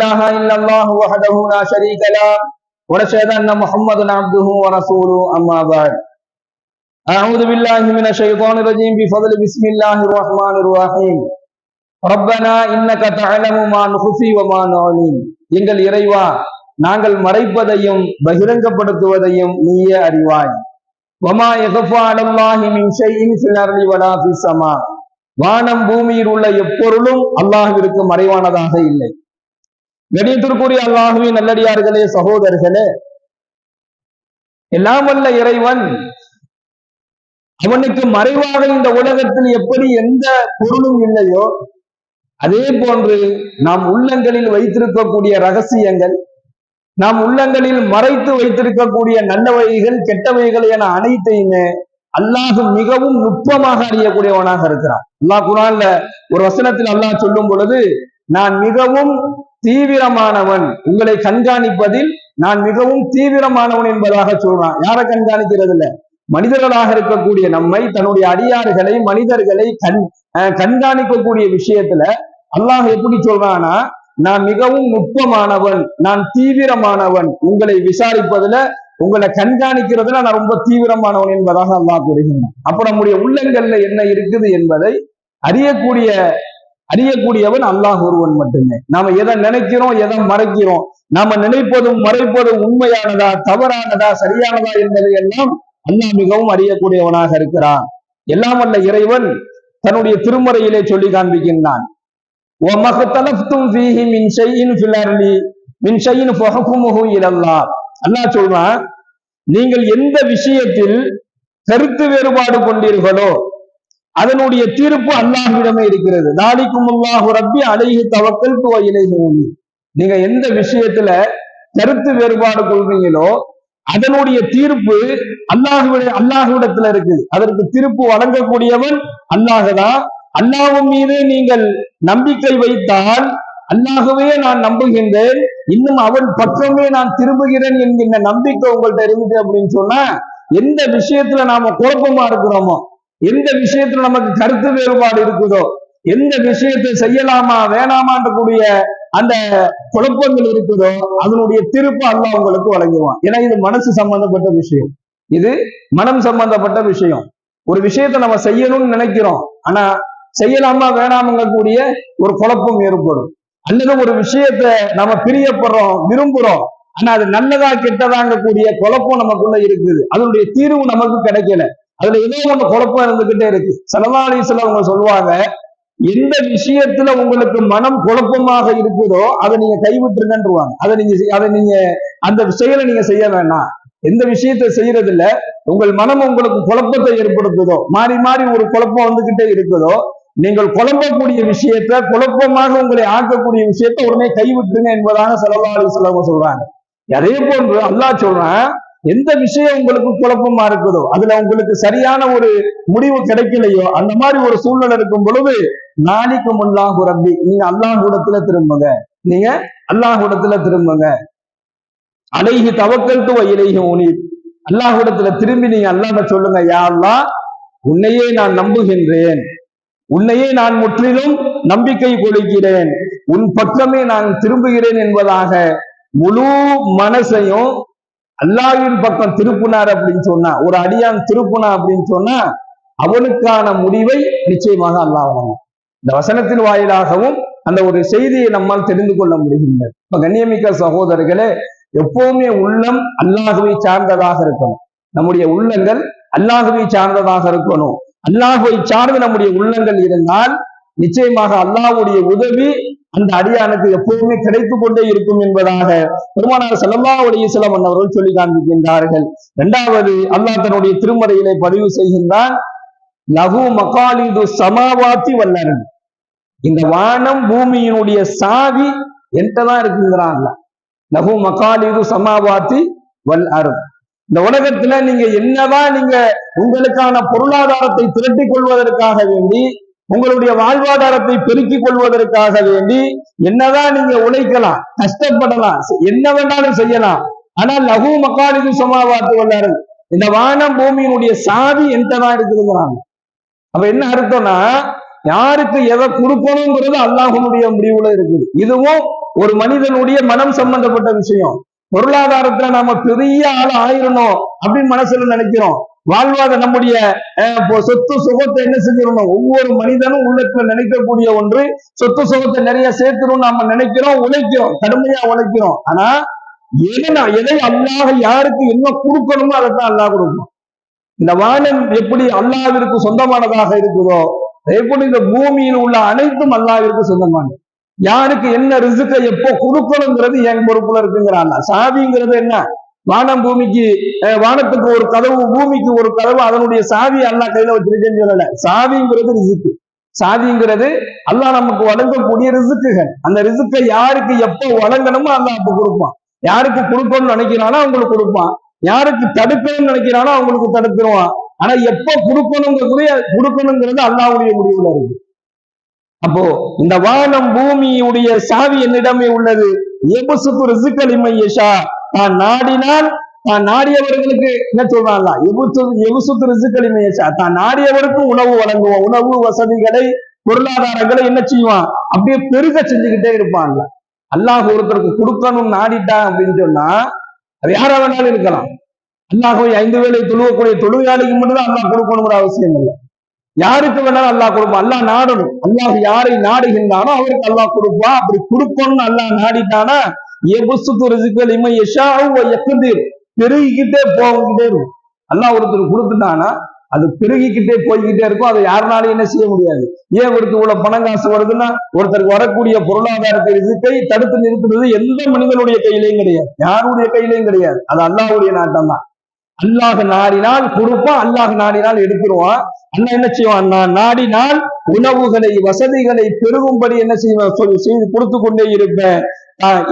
إله إلا الله وحده لا شريك له ونشهد أن محمدا عبده ورسوله أما بعد أعوذ بالله من الشيطان الرجيم بفضل بسم الله الرحمن الرحيم ربنا إنك تعلم ما نخفي وما نعلن எங்கள் இறைவா நாங்கள் மறைப்பதையும் பகிரங்கப்படுத்துவதையும் நீயே அறிவாய் வமா யக்ஃபா அலல்லாஹி மின் ஷைஇன் ஃபில் அர்தி வலா ஃபிஸ் ஸமா வானம் பூமியில் உள்ள எப்பொருளும் அல்லாஹ்விற்கு மறைவானதாக இல்லை. கணியத்திற்குரிய அல்லாஹ்வின் நல்லடியார்களே, சகோதரர்களே, எல்லாம் வல்ல இறைவன் அவனுக்கு மறைவாக இந்த உலகத்தில் எப்படி எந்த பொருளும் இல்லையோ அதே போன்று நாம் உள்ளங்களில் வைத்திருக்கக்கூடிய ரகசியங்கள், நாம் உள்ளங்களில் மறைத்து வைத்திருக்கக்கூடிய நல்லவைகள் கெட்டவைகள் என அனைத்தையுமே அல்லாஹ் மிகவும் நுட்பமாக அறியக்கூடியவனாக இருக்கிறான். அல்லாஹ் குர்ஆன்ல ஒரு வசனத்தில் அல்லாஹ் சொல்லும் பொழுது, நான் மிகவும் தீவிரமானவன், உங்களை கண்காணிப்பதில் நான் மிகவும் தீவிரமானவன் என்பதாக சொல்றான். யாரை கண்காணிக்கிறது இல்ல, மனிதர்களாக இருக்கக்கூடிய நம்மை, தன்னுடைய அடியார்களை, மனிதர்களை கண்காணிக்கக்கூடிய விஷயத்துல அல்லாஹ் எப்படி சொல்றான்னா, நான் மிகவும் நுட்பமானவன், நான் தீவிரமானவன், உங்களை விசாரிப்பதுல, உங்களை கண்காணிக்கிறதுல நான் ரொம்ப தீவிரமானவன் என்பதாக அல்லாஹ் கூறுகிறான். அப்ப நம்முடைய உள்ளங்கள்ல என்ன இருக்குது என்பதை அறியக்கூடியவன் அல்லாஹ் ஒருவன் மட்டுமே. நாம எதை நினைக்கிறோம், எதை மறைக்கிறோம், நாம நினைப்பதும் மறைப்பதும் உண்மையானதா தவறானதா சரியானதா என்பதை எல்லாம் அல்லாஹ் மிகவும் அறியக்கூடியவனாக இருக்கிறான். எல்லாம் வல்ல இறைவன் தன்னுடைய திருமறையிலே சொல்லி காண்பிக்கின்றான், அல்லாஹ் சொல்றான், நீங்கள் எந்த விஷயத்தில் கருத்து வேறுபாடு கொண்டீர்களோ அதனுடைய தீர்ப்பு அல்லாஹ்விடமே இருக்கிறது. தாலிக்கும் அல்லாஹு ரப்பி அலைஹி தவக்கல்து வ இலைஹி உனீப். நீங்க எந்த விஷயத்துல கருத்து வேறுபாடு கொள்றீங்களோ அதனுடைய தீர்ப்பு அல்லாஹ்விடத்துல இருக்கு. அதற்கு தீர்ப்பு வழங்கக்கூடியவன் அல்லாஹ்தான். அல்லாஹ்வின் மீது நீங்கள் நம்பிக்கை வைத்தால், அல்லாஹ்வே நான் நம்புகின்றேன், இன்னும் அவன் பக்கமே நான் திரும்புகிறேன் என்கின்ற நம்பிக்கை உங்கள்கிட்ட இருந்துச்சு அப்படின்னு சொன்னா, எந்த விஷயத்துல நாம குழப்பமா இருக்கிறோமோ, எந்த விஷயத்துல நமக்கு கருத்து வேறுபாடு இருக்குதோ, எந்த விஷயத்தை செய்யலாமா வேணாமான்ற கூடிய அந்த குழப்பங்கள் இருக்குதோ அதனுடைய திருப்பு அல்லாஹ் உங்களுக்கு வழங்குவான். ஏன்னா இது மனசு சம்பந்தப்பட்ட விஷயம், இது மனம் சம்பந்தப்பட்ட விஷயம். ஒரு விஷயத்தை நம்ம செய்யணும்னு நினைக்கிறோம், ஆனா செய்யலாமா வேணாமங்க கூடிய ஒரு குழப்பம் ஏற்படும். அல்லது ஒரு விஷயத்த நம்ம பிரியப்படுறோம், விரும்புறோம், ஆனா அது நல்லதா கெட்டதாங்க கூடிய குழப்பம் நமக்குள்ள இருக்குது. அதனுடைய தீர்வு நமக்கு கிடைக்கல, அதுல ஏதோ ஒண்ணு குழப்பம் இருந்துகிட்டே இருக்கு. ஸல்லல்லாஹு அலைஹி வஸல்லம் அவங்க சொல்லுவாங்க, எந்த விஷயத்துல உங்களுக்கு மனம் குழப்பமாக இருக்குதோ அதை நீங்க கைவிட்டுருங்கன்றுவாங்க. அதை நீங்க அந்த செயலை நீங்க செய்ய வேண்டாம். எந்த விஷயத்தை செய்யறது இல்ல, உங்கள் மனம் உங்களுக்கு குழப்பத்தை ஏற்படுத்துதோ, மாறி மாறி ஒரு குழப்பம் வந்துகிட்டே இருக்குதோ, நீங்கள் குழம்பக்கூடிய விஷயத்த, குழப்பமாக உங்களை ஆக்கக்கூடிய விஷயத்த உடனே கைவிட்டுருங்க என்பதாக ஸல்லல்லாஹு அலைஹி வஸல்லம் சொல்றாங்க. அதே போன்று அல்லாஹ் சொல்றான், எந்த விஷயம் உங்களுக்கு குழப்பமா இருக்குதோ, அதுல உங்களுக்கு சரியான ஒரு முடிவு கிடைக்கலையோ, அந்த மாதிரி ஒரு சூழ்நிலை இருக்கும் பொழுது, நாளைக்கும் அல்லாஹு ரப்பி, நீங்க அல்லாஹ்விடத்துல திரும்புங்க, நீங்க அல்லாஹ்விடத்துல திரும்புங்க. அலைஹி தவக்கல்து வ இலைஹி உனீப். அல்லாஹ்விடத்துல திரும்பி நீங்க அல்லாஹ்ட்ட சொல்லுங்க, யா அல்லாஹ், உன்னையே நான் நம்புகின்றேன், உன்னையே நான் முற்றிலும் நம்பிக்கை கொள்கிறேன், உன் பக்கமே நான் திரும்புகிறேன் என்பதாக முழு மனசையும் அல்லாஹ்வின் பக்கம் திருப்புனார் அப்படின்னு சொன்னா, ஒரு அடியான் திருப்புனா அப்படின்னு சொன்னா அவனுக்கான முடிவை நிச்சயமாக அல்லாஹ் வழங்கும். இந்த வசனத்தின் வாயிலாகவும் அந்த ஒரு செய்தியை நம்மால் தெரிந்து கொள்ள முடிகின்றது. இப்ப கண்ணியமிக்க சகோதரர்களே, எப்பவுமே உள்ளம் அல்லாஹ்வை சார்ந்ததாக இருக்கணும். நம்முடைய உள்ளங்கள் அல்லாஹ்வை சார்ந்ததாக இருக்கணும். அல்லாஹ்வை சார்ந்து நம்முடைய உள்ளங்கள் இருந்தால் நிச்சயமாக அல்லாஹ்வுடைய உதவி அந்த அடியானுக்கு எப்பவுமே கிடைத்துக் கொண்டே இருக்கும் என்பதாக பெருமானார் ஸல்லல்லாஹு அலைஹி வஸல்லம் அவர்கள் சொல்லி காண்பிக்கின்றார்கள். இரண்டாவது, அல்லாஹ் தன்னுடைய திருமறையிலே பதிவு செய்கின்றான், லஹு மகாலிது ஸமாவாத்தி வல் அர்த். இந்த வானம் பூமியினுடைய சாவி என்கிட்டதான் இருக்குங்கிறான்ல. லஹு மகாலிது ஸமாவாத்தி வல் அர்த். இந்த உலகத்துல நீங்க என்னதான் நீங்க உங்களுக்கான பொருளாதாரத்தை திரட்டிக் கொள்வதற்காக வேண்டி, உங்களுடைய வாழ்வாதாரத்தை பெருக்கிக் கொள்வதற்காக வேண்டி என்னதான் நீங்க உழைக்கலாம், கஷ்டப்படலாம், என்ன வேணாலும் செய்யலாம், ஆனால் லஹு மகாலிது ஸமாவாத்தி வல் அர்த், இந்த வானம் பூமியினுடைய சாவி என்கிட்டதான் இருக்குதுங்கிறாங்க. அப்ப என்ன அர்த்தம்னா, யாருக்கு எதை கொடுக்கணுங்கிறது அல்லாஹ்வுடைய முடிவுல இருக்குது. இதுவும் ஒரு மனிதனுடைய மனம் சம்பந்தப்பட்ட விஷயம். பொருளாதாரத்துல நாம பெரிய ஆள் ஆயிரணும் அப்படின்னு மனசுல நினைக்கிறோம். வாழ்வாத நம்முடைய சொத்து சுகத்தை என்ன செஞ்சிடணும்? ஒவ்வொரு மனிதனும் உள்ளத்துல நினைக்கக்கூடிய ஒன்று, சொத்து சுகத்தை நிறைய சேர்த்துரும் நாம நினைக்கிறோம், உழைக்கிறோம், கடுமையா உழைக்கிறோம். ஆனா எதை அல்லாஹ் யாருக்கு என்ன கொடுக்கணுமோ அதைத்தான் அல்லாஹ் கொடுக்கணும். இந்த வானம் எப்படி அல்லாஹ்விற்கு சொந்தமானதாக இருக்குதோ, எப்படி இந்த பூமியில் உள்ள அனைத்தும் அல்லாஹ்விற்கு சொந்தமானது. யாருக்கு என்ன ரிசுக்கை எப்போ கொடுக்கணுங்கிறது என் பொறுப்புல இருக்குங்கிறான். சாவிங்கிறது என்ன? வானம் பூமிக்கு, வானத்துக்கு ஒரு கதவு, பூமிக்கு ஒரு கதவு, அதனுடைய சாவி அல்லாஹ் கையில வச்சிருக்கேன்னு சொல்லல. சாவிங்கிறது ரிசுக்கு. சாவிங்கிறது அல்லாஹ் நமக்கு வழங்கக்கூடிய ரிசுக்குகள். அந்த ரிசுக்கை யாருக்கு எப்போ வழங்கணுமோ அல்லாஹ் அப்ப கொடுப்பான். யாருக்கு கொடுக்கணும்னு நினைக்கிறானோ அவங்களுக்கு கொடுப்பான், யாருக்கு தடுக்கணும்னு நினைக்கிறானோ அவங்களுக்கு தடுத்துருவான். ஆனா எப்ப கொடுக்கணுங்கிறது அல்லாஹ்வுடைய முடிவுல இருக்கு. அப்போ இந்த வானம் பூமியுடைய சாவி என்னிடமே உள்ளது. எபுசுத்து ரிசுக்கல் லிமையஷா, தான் நாடினால், தான் நாடியவர்களுக்கு என்ன சொல்றான்ல, எபுசுத்து ரிசுக்கல் லிமையஷா, தான் நாடியவருக்கும் உணவு வழங்குவான். உணவு வசதிகளை, பொருளாதாரங்களை என்ன செய்வான்? அப்படியே பெருக செஞ்சுக்கிட்டே இருப்பான்ல. அல்லாஹ் ஒருத்தருக்கு கொடுக்கணும்னு நாடிட்டான் அப்படின்னு சொன்னா அது யாரா வேணாலும் இருக்கலாம். அல்லாஹ் 5 வேளை தொழுவக்கூடிய தொழுகையாளிக்கு மட்டும்தான் அல்லாஹ் கொடுக்கணுங்கிற அவசியம் இல்லை. யாருக்கு வேணாலும் அல்லாஹ் கொடுப்பான். அல்லாஹ் நாடணும். அல்லாஹ் யாரை நாடுகின்றானோ அவருக்கு அல்லாஹ் கொடுப்பான். அப்படி கொடுக்கணும்னு அல்லாஹ் நாடிட்டானா பெருகிக்கிட்டே போகிட்டே இருக்கும். அல்லாஹ் ஒருத்தருக்கு கொடுத்துட்டானா அது பெருகிக்கிட்டே போய்கிட்டே இருக்கும். அதை யாருனாலும் என்ன செய்ய முடியாது. ஏன் ஒருத்தர் இவ்வளவு பணம் காசு வருதுன்னா ஒருத்தருக்கு வரக்கூடிய பொருளாதாரத்தை ரிசுக்கை தடுத்து நிறுத்துறது எந்த மனிதனுடைய கையிலையும் கிடையாது, யாருடைய கையிலையும் கிடையாது. அது அல்லாஹ்வுடைய நாட்டம் தான். அல்லாஹ் நாடினால் கொடுப்பான், அல்லாஹ் நாடினால் எடுத்துருவான். அல்லாஹ் என்ன செய்வான்? நான் நாடினால் உணவுகளை, வசதிகளை பெருகும்படி என்ன செய்வேன்? செய்து கொடுத்து கொண்டே இருப்பேன்.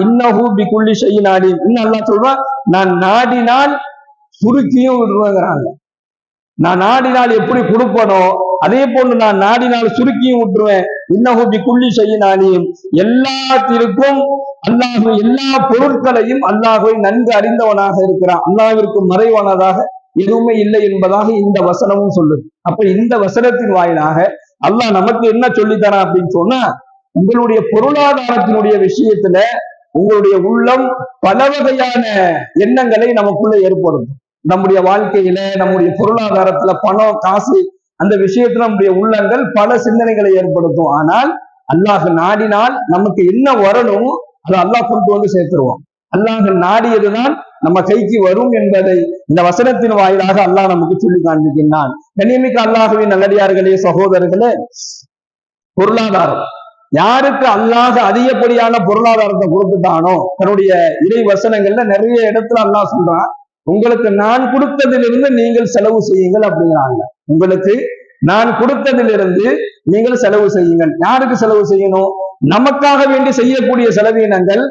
இன்னஹு பிகுல்லி ஷைஇன் அலீம். இன்னும் அல்லாஹ் சொல்றான், நான் நாடினால் சுருக்கியும் விடுவேங்கிறாங்க. நான் நாடினால் எப்படி கொடுப்பனோ அதே போன்று நான் நாடினால் சுருக்கியும் விட்டுருவேன். இன்னஹு பிகுல்லி ஷைஇன் அலீம். எல்லாத்திற்கும் அல்லாஹ் எல்லா பொருட்களையும் அல்லாஹ்வை நன்கு அறிந்தவனாக இருக்கிறான். அல்லாஹ்விற்கு மறைவானதாக எதுவுமே இல்லை என்பதாக இந்த வசனமும் சொல்லுது. அப்ப இந்த வசனத்தின் வாயிலாக அல்லாஹ் நமக்கு என்ன சொல்லித்தரான் அப்படின்னு சொன்னா, உங்களுடைய பொருளாதாரத்தினுடைய விஷயத்துல உங்களுடைய உள்ளம் பல வகையான எண்ணங்களை நமக்குள்ள ஏற்படுத்தும். நம்முடைய வாழ்க்கையில, நம்முடைய பொருளாதாரத்துல, பணம் காசு அந்த விஷயத்துல நம்முடைய உள்ளங்கள் பல சிந்தனைகளை ஏற்படுத்தும். ஆனால் அல்லாஹ் நாடினால் நமக்கு என்ன வரணும் அதை அல்லாஹ் கொண்டு வந்து சேர்த்துருவோம். அல்லாஹ் நாடியதுதான் நம்ம கைக்கு வரும் என்பதை இந்த வசனத்தின் வாயிலாக அல்லாஹ் நமக்கு சொல்லி காண்பிக்கின்றான். கண்ணியமிக்க அல்லாஹ்வின் நல்லடியார்களே, சகோதரர்களே, பொருளாதாரம் யாருக்கு அல்லாஹ் அதிகப்படியான பொருளாதாரத்தை கொடுத்துட்டானோ, தன்னுடைய இறை வசனங்கள்ல நிறைய இடத்துல அல்லாஹ் சொல்றான், உங்களுக்கு நான் கொடுத்ததிலிருந்து நீங்கள் செலவு செய்யுங்கள் அப்படிங்கிறாங்க. உங்களுக்கு நான் கொடுத்ததிலிருந்து நீங்கள் செலவு செய்யுங்கள். யாருக்கு செலவு செய்யணும்? நமக்காக வேண்டி செய்யக்கூடிய செலவினங்கள்,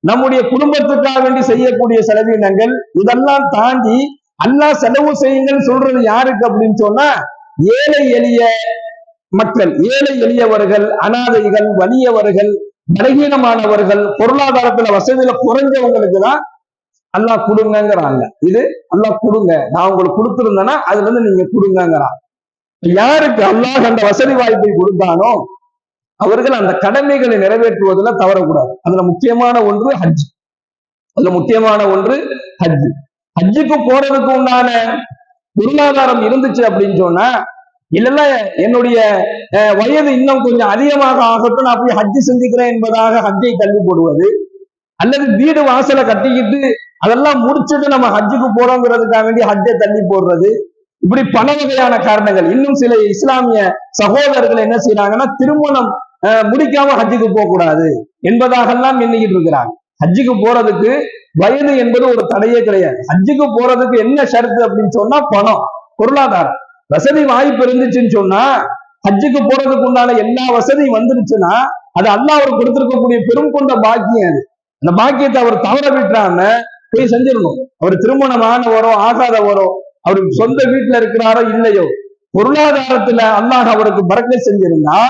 நம்முடைய குடும்பத்துக்காக வேண்டி செய்யக்கூடிய செலவினங்கள், இதெல்லாம் தாண்டி அல்லாஹ் செலவு செய்யுங்கள் சொல்றது யாருக்கு அப்படின்னு சொன்னா, ஏழை எளிய மக்கள், ஏழை எளியவர்கள், அனாதைகள், வலியவர்கள், பலகீனமானவர்கள், பொருளாதாரத்துல வசதியில குறைஞ்சவங்களுக்கு தான் அல்லாஹ் கொடுங்கிறாங்க. இது அல்லாஹ் கொடுங்க, நான் உங்களுக்கு கொடுத்துருந்தேன்னா அதுல இருந்து நீங்க கொடுங்கிறான். யாருக்கு அல்லாஹ் அந்த வசதி வாய்ப்பை கொடுத்தானோ அவர்கள் அந்த கடமைகளை நிறைவேற்றுவதில் தவறக்கூடாது. அதுல முக்கியமான ஒன்று ஹஜ். அதுல முக்கியமான ஒன்று ஹஜ். ஹஜ்ஜுக்கு போறதுக்கு உண்டான பொருளாதாரம் இருந்துச்சு அப்படின்னு சொன்னா, இல்லைன்னா என்னுடைய வயது இன்னும் கொஞ்சம் அதிகமாக ஆகட்டும், நான் போய் ஹஜ்ஜு செஞ்சுக்கிறேன் என்பதாக ஹஜ்ஜை தள்ளி போடுவது, அல்லது வீடு வாசலை கட்டிக்கிட்டு அதெல்லாம் முடிச்சுட்டு நம்ம ஹஜ்ஜுக்கு போறோங்கிறதுக்காக வேண்டி ஹஜ்ஜை தள்ளி போடுறது, இப்படி பல வகையான காரணங்கள். இன்னும் சில இஸ்லாமிய சகோதரர்கள் என்ன செய்யறாங்கன்னா, திருமணம் முடிக்காம ஹஜ்ஜுக்கு போக கூடாது என்பதாகலாம் எண்ணிக்கிட்டு இருக்கிறாங்க. ஹஜ்ஜுக்கு போறதுக்கு வயது என்பது ஒரு தடையே கிடையாது. ஹஜ்ஜுக்கு போறதுக்கு என்ன ஷரத்து அப்படின்னு சொன்னா பணம், பொருளாதாரம், வசதி வாய்ப்பு இருந்துச்சுன்னு சொன்னா, ஹஜ்ஜுக்கு போறதுக்கு உண்டான எல்லா வசதியும் வந்துருச்சுன்னா அது அல்லாஹ் அவர் கொடுத்திருக்கக்கூடிய பெரும் கொண்ட பாக்கியம். அது அந்த பாக்கியத்தை அவர் தவற விட்டுறாம போய் செஞ்சிடணும். அவர் திருமணமானவரோ ஆகாதவரோ, அவர் சொந்த வீட்டுல இருக்கிறாரோ இல்லையோ, பொருளாதாரத்துல அல்லாஹ் அவருக்கு பரக்கை செஞ்சிருந்தா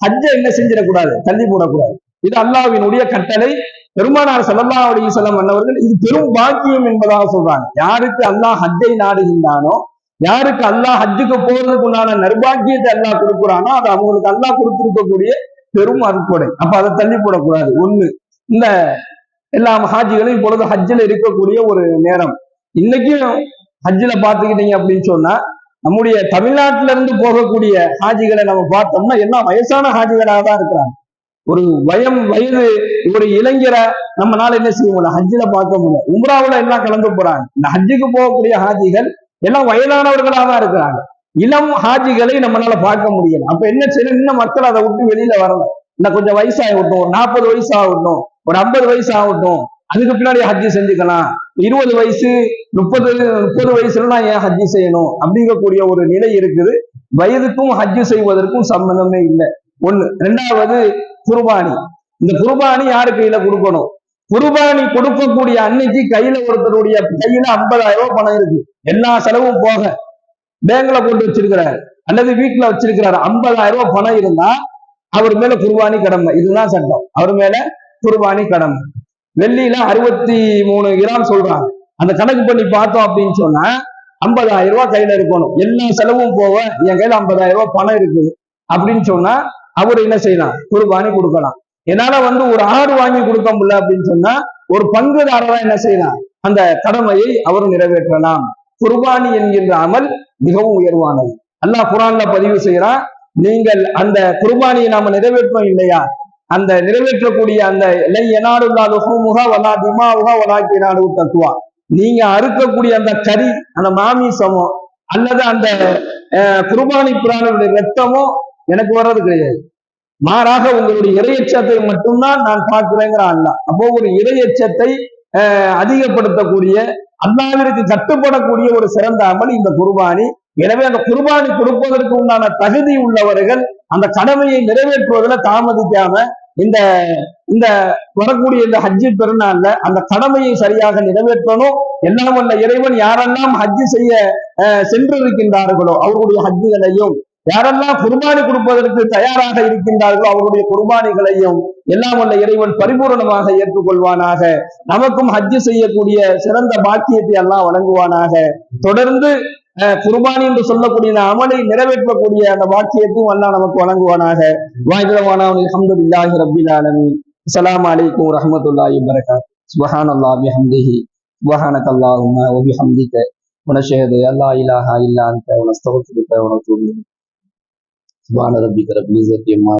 ஹஜ்ஜை என்ன செஞ்சிடக்கூடாது, தள்ளி போடக்கூடாது. இது அல்லாஹ்வினுடைய கட்டளை. பெருமானார் ஸல்லல்லாஹு அலைஹி வஸல்லம் அன்னவர்கள் இது பெரும் பாக்கியம் என்பதாக சொல்றாங்க. யாருக்கு அல்லாஹ் ஹஜ்ஜை நாடுகின்றானோ, யாருக்கு அல்லாஹ் ஹஜ்ஜுக்கு போறதுக்கு உண்டான நர்பாக்கியத்தை அல்லாஹ் கொடுக்குறானோ அது அவங்களுக்கு அல்லாஹ் கொடுத்திருக்கக்கூடிய பெரும் அருட்கொடை. அப்ப அதை தள்ளி போடக்கூடாது. ஒண்ணு, இந்த எல்லா ஹாஜிகளும் இப்பொழுது ஹஜ்ஜில் இருக்கக்கூடிய ஒரு நேரம். இன்னைக்கும் ஹஜ்ஜில் பார்த்துக்கிட்டீங்க அப்படின்னு சொன்னா நம்முடைய தமிழ்நாட்டில இருந்து போகக்கூடிய ஹாஜிகளை நம்ம பார்த்தோம்னா எல்லாம் வயசான ஹாஜிகளாக தான் இருக்கிறாங்க. ஒரு வயது ஒரு இளைஞரை நம்மளால என்ன செய்ய முடியல, ஹஜ்ஜில பார்க்க முடியல. உம்ராவுல எல்லாம் கலந்து போறாங்க. இந்த ஹஜ்ஜுக்கு போகக்கூடிய ஹாஜிகள் எல்லாம் வயதானவர்களாக தான் இருக்கிறாங்க. இளம் ஹாஜிகளை நம்மளால பார்க்க முடியல. அப்ப என்ன செய்யணும், இன்னும் மக்கள் அதை விட்டு வெளியில வரணும். இன்னும் கொஞ்சம் வயசாகட்டும், ஒரு 40 வயசு ஆகட்டும், ஒரு 50 வயசு ஆகட்டும், அதுக்கு பின்னாடி ஹஜ்ஜி செஞ்சுக்கலாம். 20 வயசு 30 வயசுல நான் ஏன் ஹஜ்ஜி செய்யணும் அப்படிங்கக்கூடிய ஒரு நிலை இருக்குது. வயதுக்கும் ஹஜ்ஜி செய்வதற்கும் சம்பந்தமே இல்லை. ஒண்ணு. ரெண்டாவது, குர்பானி. இந்த குர்பானி யாரு கையில கொடுக்கணும்? குர்பானி கொடுக்கக்கூடிய அன்னைக்கு கையில ஒருத்தருடைய கையில 50,000 ரூபாய் பணம் இருக்கு, எல்லா செலவும் போக பேங்க்ல போட்டு வச்சிருக்கிறாரு அல்லது வீட்டுல வச்சிருக்கிறாரு. 50,000 ரூபாய் பணம் இருந்தா அவர் மேல குர்பானி கடமை. இதுதான் சட்டம். அவர் மேல குர்பானி கடமை. வெள்ளியில 63 கிராம் சொல்றாங்க. அந்த கணக்கு பண்ணி பார்த்தோம் அப்படின்னு சொன்னா 50,000 ரூபாய் கையில இருக்கணும், எல்லா செலவும் போக என் கையில 50,000 ரூபாய் பணம் இருக்குது அப்படின்னு சொன்னா அவர் என்ன செய்யலாம், குர்பானி கொடுக்கலாம். என்னால ஒரு ஆடு வாங்கி கொடுக்க முடியல அப்படின்னு சொன்னா ஒரு பங்குதாரரா என்ன செய்யலாம், அந்த கடமையை அவர் நிறைவேற்றலாம். குர்பானி என்கின்ற அமல் மிகவும் உயர்வானது. அல்லாஹ் குர்ஆன்ல பதிவு செய்யறான், நீங்கள் அந்த குர்பானியை நாம நிறைவேற்றோம் இல்லையா, அந்த நிறைவேற்றக்கூடிய அந்த தக்குவா, நீங்க அறுக்கக்கூடிய அந்த கறி, அந்த மாமிசமோ அல்லது அந்த குர்பானி பிராணியுடைய ரத்தமோ எனக்கு வர்றது கிடையாது. மாறாக உங்களுடைய இறையச்சத்தை மட்டும்தான் நான் பார்க்கிறேங்கிற அல்லாஹ். அப்போ ஒரு இறையச்சத்தை அதிகப்படுத்தக்கூடிய, அல்லாஹ்விற்கு கட்டுப்படக்கூடிய ஒரு சிறந்த அமல் இந்த குர்பானி. எனவே அந்த குர்பானி கொடுப்பதற்கு உண்டான தகுதி உள்ளவர்கள் அந்த கடமையை நிறைவேற்றுவதில் தாமதிக்காம இந்த இந்த வரக்கூடிய இந்த ஹஜ்ஜி பெருநாள்ல அந்த கடமையை சரியாக நிறைவேற்றணும். எல்லாம் வல்ல இறைவன் யாரெல்லாம் ஹஜ்ஜி செய்ய சென்றிருக்கின்றார்களோ அவர்களுடைய ஹஜ்ஜிகளையும், யாரெல்லாம் குர்பானி கொடுப்பதற்கு தயாராக இருக்கின்றார்களோ அவருடைய குர்பானிகளையும் எல்லாம் வல்ல இறைவன் பரிபூரணமாக ஏற்றுக்கொள்வானாக. நமக்கும் ஹஜ்ஜி செய்யக்கூடிய சிறந்த பாக்கியத்தை எல்லாம் வழங்குவானாக. தொடர்ந்து குர்பானி என்று சொல்லக்கூடிய அமலை நிறைவேற்றக்கூடிய அந்த பாக்கியத்தையும் அல்லாஹ் நமக்கு வழங்குவானாக. வாஹிதவானாஹு அல்ஹம்துலில்லாஹி ரப்பில் ஆலமீன். அஸ்ஸலாமு அலைக்கும் வரஹ்மத்துல்லாஹி வபரகாத்துஹு. சுப்ஹானல்லாஹி பிஹம்திஹி சுப்ஹானக்கல்லாஹும்ம வ பிஹம்திக வ நஷ்ஹது அல்லா இலாஹா இல்லா அன்த வ நஸ்தக்ஃபிருக வ நத்தூபு இலைக். சுப்ஹான ரப்பிக ரப்பில் இஸ்ஸத்தி அம்மா